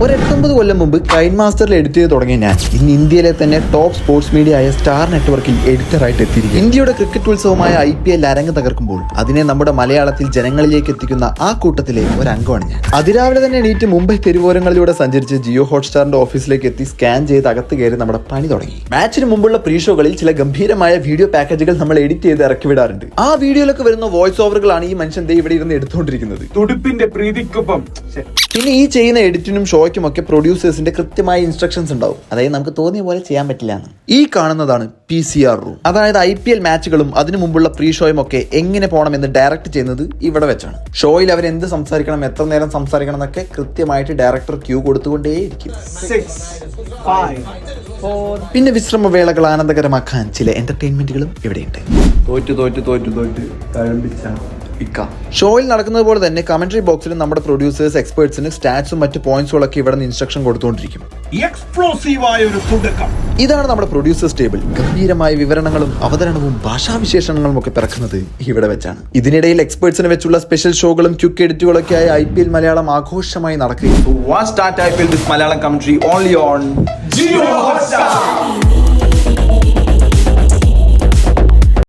ഒരു 8-9 കൊല്ലം മുമ്പ് Kine മാസ്റ്ററിൽ edit ചെയ്ത് തുടങ്ങിയ ഞാൻ ഇന്ന് ഇന്ത്യയിലെ തന്നെ ടോപ്പ് സ്പോർട്സ് മീഡിയ ആയ സ്റ്റാർ നെറ്റ്വർക്കിൽ എഡിറ്ററായിട്ട് എത്തിയിരിക്കും. ഇന്ത്യയുടെ ക്രിക്കറ്റ് ഉത്സവമായ IPL അരങ്ങ് തകർക്കുമ്പോൾ അതിനെ നമ്മുടെ മലയാളത്തിൽ ജനങ്ങളിലേക്ക് എത്തിക്കുന്ന ആ കൂട്ടത്തിലെ ഒരു അംഗമാണ് ഞാൻ. അതിരാവിലെ തന്നെ എണീറ്റ് മുംബൈ തെരുവോരങ്ങളിലൂടെ സഞ്ചരിച്ച് ജിയോ ഹോട്ട്സ്റ്റാറിന്റെ ഓഫീസിലേക്ക് എത്തി സ്കാൻ ചെയ്ത് അകത്ത് കയറി നമ്മുടെ പണി തുടങ്ങി. മാച്ചിന് മുമ്പുള്ള പ്രീ ഷോകളിൽ ചില ഗംഭീരമായ വീഡിയോ പാക്കേജുകൾ നമ്മൾ എഡിറ്റ് ചെയ്ത് ഇറക്കി വിടാറുണ്ട്. ആ വീഡിയോയിലൊക്കെ വരുന്ന വോയിസ് ഓവറുകളാണ് ഈ മനുഷ്യൻ ഇവിടെ ഇരുന്ന് എടുത്തുകൊണ്ടിരിക്കുന്നത്. തുടിപ്പിന്റെ പ്രീതിക്കൊപ്പം. പിന്നെ ഈ ചെയ്യുന്ന എഡിറ്റിനും ഷോയ്ക്കും ഒക്കെ പ്രൊഡ്യൂസേഴ്സിന്റെ കൃത്യമായ ഇൻസ്ട്രക്ഷൻസ് ഉണ്ടാവും. അതായത് നമുക്ക് തോന്നിയ പോലെ ചെയ്യാൻ പറ്റില്ല എന്ന്. ഈ കാണുന്നതാണ് PCR റൂം. അതായത് IPL മാച്ചുകളും അതിനു മുമ്പുള്ള പ്രീ ഷോയും ഒക്കെ എങ്ങനെ പോകണമെന്ന് ഡയറക്റ്റ് ചെയ്യുന്നത് ഇവിടെ വെച്ചാണ്. ഷോയിൽ അവർ എന്ത് സംസാരിക്കണം, എത്ര നേരം സംസാരിക്കണം എന്നൊക്കെ കൃത്യമായിട്ട് ഡയറക്ടർ ക്യൂ കൊടുത്തുകൊണ്ടേയിരിക്കും. പിന്നെ വിശ്രമവേളകൾ ആനന്ദകരമാക്കാൻ ചില എന്റർടൈൻമെന്റുകളും ഇവിടെയുണ്ട്. തോറ്റ് ഷോയിൽ നടക്കുന്നത് പോലെ തന്നെ കമന്ററി ബോക്സിലും നമ്മുടെ പ്രൊഡ്യൂസേഴ്സ് എക്സ്പേർട്സിന് സ്റ്റാറ്റ്സും മറ്റ് പോയിന്റ്സുകളൊക്കെ ഇവിടെ നിന്ന് ഇൻസ്ട്രക്ഷൻ കൊടുത്തുകൊണ്ടിരിക്കും. ഇതാണ് നമ്മുടെ പ്രൊഡ്യൂസേഴ്സ് ടേബിൾ. ഗംഭീരമായ വിവരണങ്ങളും അവതരണവും ഭാഷാവിശേഷണങ്ങളും ഒക്കെ പിറക്കുന്നത് ഇവിടെ വെച്ചാണ്. ഇതിനിടയിൽ എക്സ്പേർട്സിനെ വെച്ചുള്ള സ്പെഷ്യൽ ഷോകളും ക്വിക്ക് എഡിറ്റുകളൊക്കെ ആയി IPL മലയാളം ആഘോഷമായി നടക്കുകയും One start IPL with Malayalam commentary only on Jio Hotstar.